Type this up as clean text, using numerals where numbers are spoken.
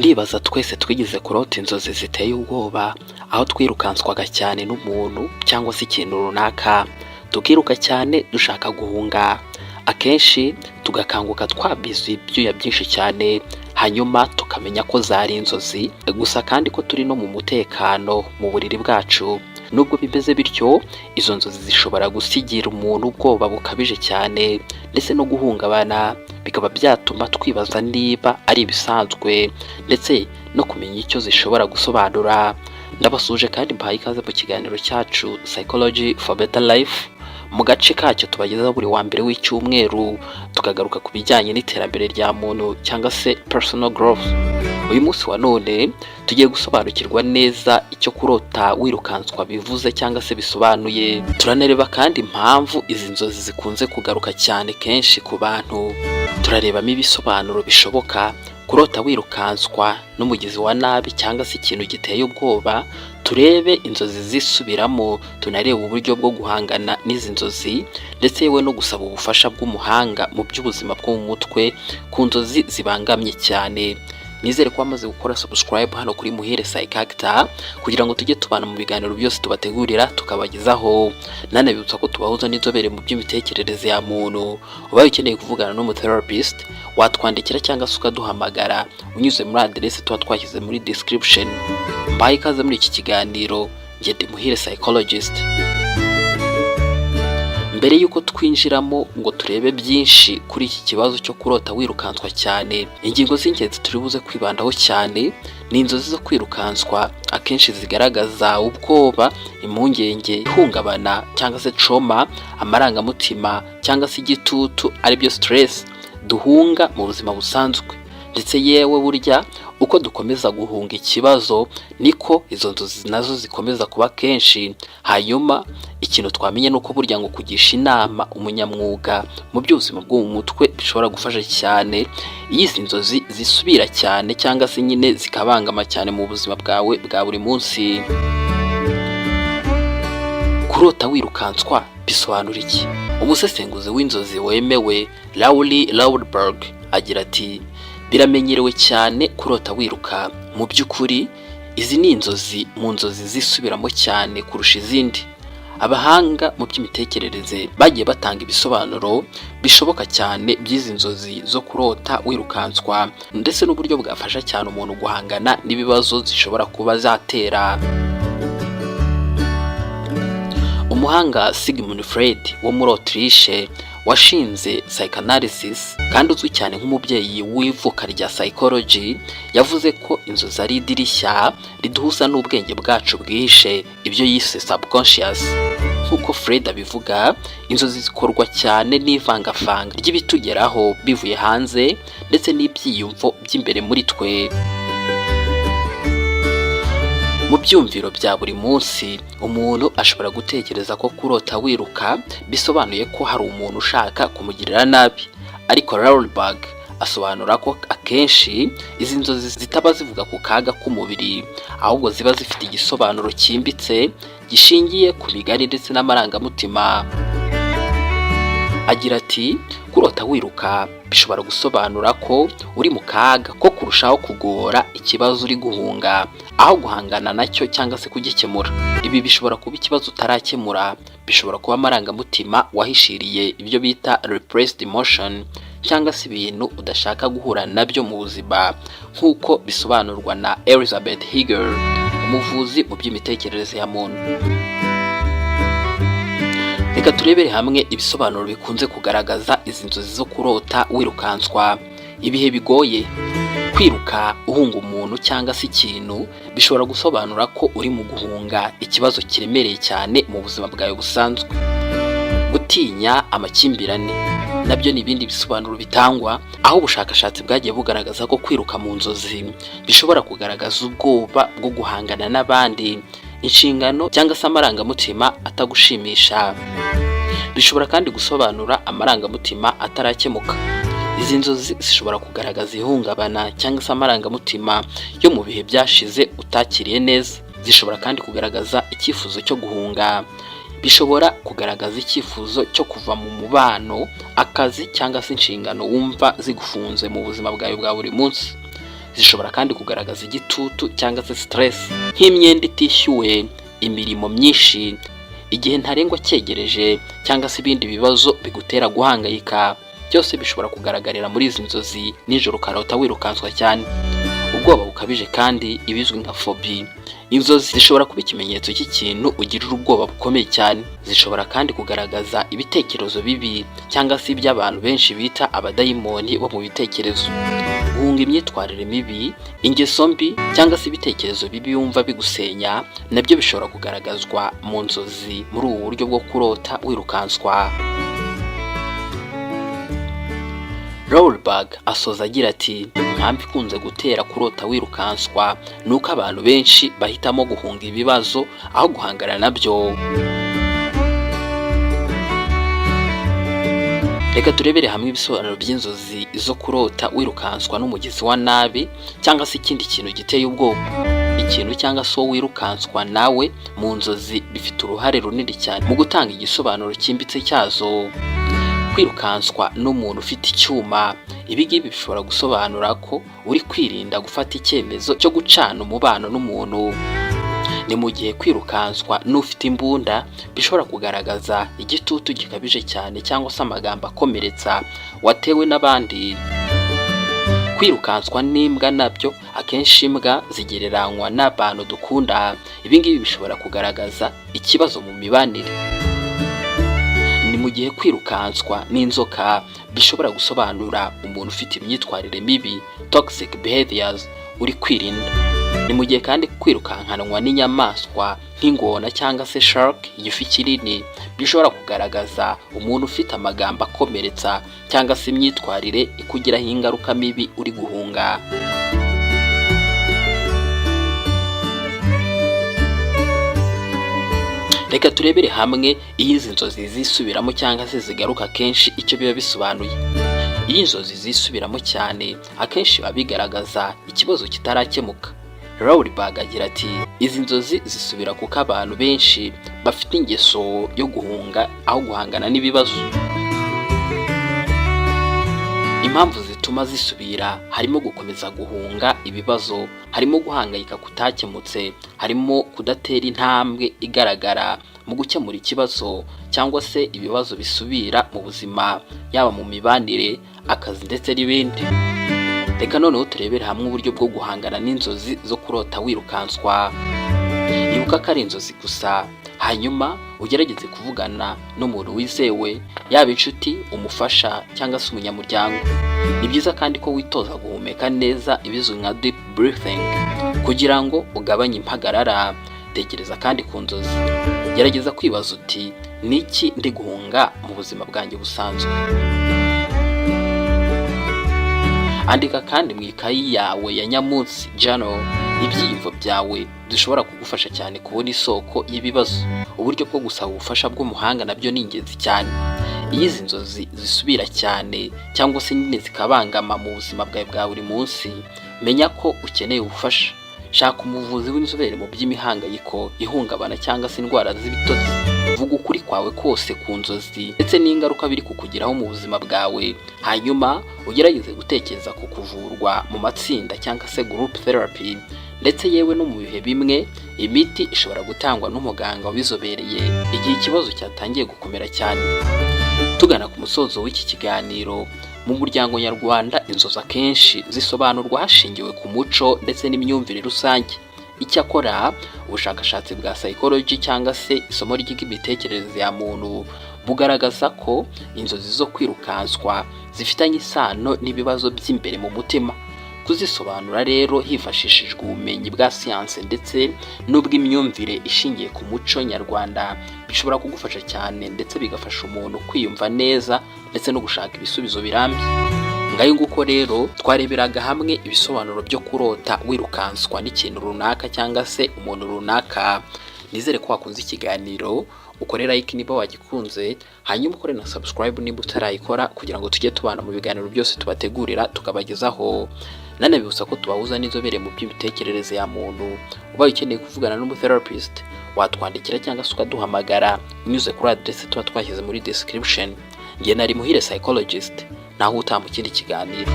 Ndibaza twese twigize kurota inzozi ziteye ubwoba, aho twirukanswaga cyane n'umuntu cyangwa se ikintu runaka, tukiruka cyane dushaka guhunga, akenshi tugakanguka twabize ibyuya byinshi cyane, hanyuma tukamenya ko zari inzozi gusa kandi ko turi no mu mutekano mu buriri bwacu. Nubwo bimeze bityo, izo nzozi zishobora gusigira umuntu ubwoba bukabije cyane ndetse no guhungabana, bikaba byatuma twibaza niba ari ibisanzwe ndetse no kumenya icyo zishobora gusobanura. Ndabasuje kandi mbahaye ikaze mu kiganiro cyacu Psychology for Better Life. Mu gace kacyo tubagezaho buri wa mbere w'icyumweru, tukagaruka ku bijyanye n'iterambere rya muntu cyangwa se personal growth. Uyu munsi wa none tugiye gusobanukirwa neza icyo kurota wirukanswa bivuze cyangwa se bisobanuye. Turanareba kandi impamvu izi nzozi zikunze kugaruka cyane kenshi ku bantu. Turarebamo ibisobanuro bishoboka kurota wirukanswa n'umugizi wa nabi cyangwa se ikintu giteye ubwoba. Turebe inzozi zisubiramo, tunareba uburyo bwo guhangana n'izi nzozi ndetse yewe no gusaba ubufasha bw'umuhanga mu by'ubuzima bwo mu mutwe ku nzozi zibangamye cyane. Nizere ko wamaze gukora subscribe hano kuri Muhire PsychActor kugira ngo tujye tubana mu biganiro byose tubategurira tukabagezaho. Nanabibutsa ko tubahuza n'inzobere mu by'imitekerereze ya muntu. Ubaye ukeneye kuvugana n'umutherapist, watwandikira cyangwa se ukaduhamagara unyuze muri adresse tuba twashyize muri description. Mbaye ikaze muri iki kiganiro, njye ndi Muhire Psychologist. Mbere yuko twinjiramo ngo turebe byinshi kuri iki kibazo cyo kurota wirukanswa cyane, ingingo z'ingenzi turi buze kwibandaho cyane ni inzozi zo kwirukanswa akenshi zigaragaza ubwoba, impungenge, ihungabana cyangwa se trauma, amarangamutima cyangwa se igitutu aribyo stress duhunga mu buzima busanzwe. Ndetse yewe burya uko dukomeza guhunga ikibazo niko izo nzozi nazo zikomeza kuba kenshi. Hanyuma ikintu twamenye nuko burya ngo kugisha inama umunyamwuga mu by'ubuzima bwo mu mutwe bishobora gufasha cyane iyo izi nzozi zisubira cyane cyangwa se nyine zikabangama cyane mu buzima bwawe bwa buri munsi. Kurota wirukanswa bisobanura iki? Umusesenguzi w'inzozi wemewe Laurberg agira ati, biramenyerewe cyane kurota wiruka. Mu by'ukuri izi ni inzozi mu nzozi zisubiramo cyane kurusha izindi. Abahanga mu by'imitekerereze bagiye batanga ibisobanuro bishoboka cyane by'izi nzozi zo kurota wirukanswa ndetse n'uburyo bwafasha cyane umuntu guhangana n'ibibazo zishobora kuba zatera. Umuhanga Sigmund Freud wo muri Autriche washinze psychanalysis kandi uzwi cyane nk'umubyeyi w'ivuka rya psychology, yavuze ko inzozi ari idirishya riduhuza n'ubwenge bwacu bwihishe, ibyo yise subconscious. Nk'uko Freud abivuga, inzozi zikorwa cyane n'ivangavanga ry'ibitugeraho bivuye hanze ndetse n'ibyiyumvo by'imbere muri twe. Mu byumviro bya buri munsi, umuntu ashobora gutekereza ko kurota wiruka bisobanuye ko hari umuntu ushaka kumugirira nabi, ariko Laurberg asobanura ko akenshi izi nzozi zitaba zivuga ku kaga k'umubiri, ahubwo ziba zifite igisobanuro cyimbitse gishingiye ku migani ndetse n'amarangamutima. Agira ati, kurota wiruka bishobora gusobanura ko uri mu kaga ko kurushaho kugora ikibazo uri guhunga aho guhangana nacyo cyangwa se kugikemura. Ibi bishobora kuba ikibazo utarakemura, bishobora kuba amarangamutima wahishiriye, ibyo bita repressed emotion, cyangwa se ibintu udashaka guhura nabyo mu buzima, nk'uko bisobanurwa na Elizabeth Hegel, umuvuzi mu by'imitekerereze ya muntu. Reka turebere hamwe ibisobanuro bikunze kugaragaza izi nzozi zo kurota wirukanswa. Ibihe bigoye. Kwiruka uhunga umuntu cyangwa se ikintu bishobora gusobanura ko uri mu guhunga ikibazo kiremereye cyane mu buzima bwawe busanzwe. Gutinya amakimbirane nabyo ni ibindi bisobanuro bitangwa, aho ubushakashatsi bwagiye bugaragaza ko kwiruka mu nzozi bishobora kugaragaza ubwoba bwo guhangana n'abandi, inshingano cyangwa se amarangamutima atagushimisha. Bishobora kandi gusobanura amarangamutima atarakemuka. Izi nzozi zishobora kugaragaza ihungabana cyangwa se amarangamutima yo mu bihe byashize utakiriye neza. Zishobora kandi kugaragaza icyifuzo cyo guhunga. Bishobora kugaragaza icyifuzo cyo kuva mu mubano, akazi cyangwa se inshingano wumva zigufunze mu buzima bwawe bwa buri munsi. zishobora kandi kugaragaza igitutu cyangwa se stress nk'imyenda itishyuwe, imirimo myinshi, igihe ntarengwa cyegereje cyangwa se ibindi bibazo bigutera guhangayika. Byose bishobora kugaragarira muri izi nzozi nijoro ukarota wirukanswa cyane. Ubwoba bukabije kandi ibizwi nka phobia. Inzozi zishobora kuba ikimenyetso cy'ikintu ugirira ubwoba bukomeye cyane. Zishobora kandi kugaragaza ibitekerezo bibi cyangwa se iby'abantu benshi bita abadayimoni bo mu bitekerezo. Guhunga imyitwarire mibi, ingeso mbi cyangwa se ibitekerezo bibi wumva bigusenya nabyo bishobora kugaragazwa mu nzozi muri ubu buryo bwo kurota wirukanswa. Rollbag asoza agira ati impamvu ikunze gutera kurota wirukanswa nuko abantu benshi bahitamo guhunga ibibazo aho guhangana nabyo. Reka turebere hamwe ibisobanuro by'inzozi zo kurota wirukanswa n'umugizi wa nabi cyangwa se ikindi kintu giteye ubwoba. Ikintu cyangwa se wirukanswa nawe mu nzozi bifite uruhare runini cyane mu gutanga igisobanuro cyimbitse cyazo. Kwirukanswa n'umuntu ufite icyuma, ibi ngibi bishobora gusobanura ko uri kwirinda gufata icyemezo cyo gucana umubano n'umuntu. Ni mu gihe kwirukanswa n'ufite imbunda bishobora kugaragaza igitutu gikabije cyane cyangwa se amagambo akomeretsa watewe n'abandi. Kwirukanswa n'imbwa nabyo akenshi imbwa zigereranywa n'abantu dukunda. Ibi ngibi bishobora kugaragaza ikibazo mu mibanire. Ni mu gihe kwirukanswa n'inzoka bishobora gusobanura umuntu ufite imyitwarire mibi, toxic behaviors, uri kwirinda. Ni mu gihe kandi kwirukankanwa n'inyamaswa nk'ingona cyangwa se shark, igifi kinini, bishobora kugaragaza umuntu ufite amagambo akomeretsa cyangwa se imyitwarire ikugiraho ingaruka mibi uri guhunga. Reka turebere hamwe iyo izi nzozi zisubiramo cyangwa se zigaruka kenshi icyo biba bisobanuye. Iyo inzozi zisubiramo cyane akenshi biba bigaragaza ikibazo kitarakemuka. Rollbag agira ati izi nzozi zisubira kuko abantu benshi bafite ingeso yo guhunga aho guhangana n'ibibazo. Impamvu zituma zisubira harimo gukomeza guhunga ibibazo, harimo guhangayika kutakemutse, harimo kudatera intambwe igaragara mu gukemura ikibazo cyangwa se ibibazo bisubira mu buzima, yaba mu mibanire, akazi ndetse n'ibindi. Reka noneho turebere hamwe uburyo bwo guhangana n'inzozi zo kurota wirukanswa. Ibuka ko ari inzozi gusa, hanyuma ugerageze kuvugana n'umuntu wizewe, yaba inshuti, umufasha cyangwa se umunyamuryango. Ni byiza kandi ko witoza guhumeka neza ibizwi nka deep breathing kugira ngo ugabanye impagarara. Tekereza kandi ku nzozi. Gerageza kwibaza uti niki ndi guhunga mu buzima bwanjye busanzwe. Andika kandi mu ikayi yawe ya nyamunsi journal ibyiyumvo byawe bishobora kugufasha cyane kubona isoko y'ibibazo. Uburyo bwo gusaba ubufasha bw'umuhanga nabyo ni ingenzi cyane. Iyo izi nzozi zisubira cyane cyangwa se nyine zikabangama mu buzima bwawe bwa buri munsi, menya ko ukeneye ubufasha. Shaka umuvuzi w'inzobere mu by'imihangayiko, ihungabana cyangwa se indwara z'ibitotsi. Vuga ukuri kwawe kose ku nzozi ndetse n'ingaruka biri kukugiraho mu buzima bwawe, hanyuma ugerageze gutekereza ku kuvurwa mu matsinda cyangwa se group therapy. Ndetse yewe no mu bihe bimwe imiti ishobora gutangwa n'umuganga wabizobereye igihe ikibazo cyatangiye gukomera cyane. Tugana ku musozo w'iki kiganiro, mu muryango nyarwanda inzozi akenshi zisobanurwa hashingiwe ku muco ndetse n'imyumvire rusange. Icyakora ubushakashatsi bwa psychology cyangwa se isomo ry'imitekerereze ya muntu bugaragaza ko inzozi zo kwirukanswa zifitanye isano n'ibibazo by'imbere mu mutima. Kuzisobanura rero hifashishijwe ubumenyi bwa siyanse ndetse n'ubw'imyumvire ishingiye ku muco nyarwanda bishobora kugufasha cyane ndetse bigafasha umuntu kwiyumva neza ndetse no gushaka ibisubizo birambye. Ngayo nguko rero twareberaga hamwe ibisobanuro byo kurota wirukanswa n'ikintu runaka cyangwa se umuntu runaka. Nizere ko wakunze ikiganiro, ukore like niba wagikunze, hanyuma ukore na subscribe niba utarayikora kugira ngo tujye tubana mu biganiro byose tubategurira tukabagezaho. Nanabibutsa ko tubahuza n'inzobere mu by'imitekerereze ya muntu. Ubaye ukeneye kuvugana n'umutherapist, watwandikira cyangwa se ukaduhamagara unyuze kuri adresse tuba twashyize muri description. Nge nari Muhire psychologist, naho utaha mu kindi kiganiro.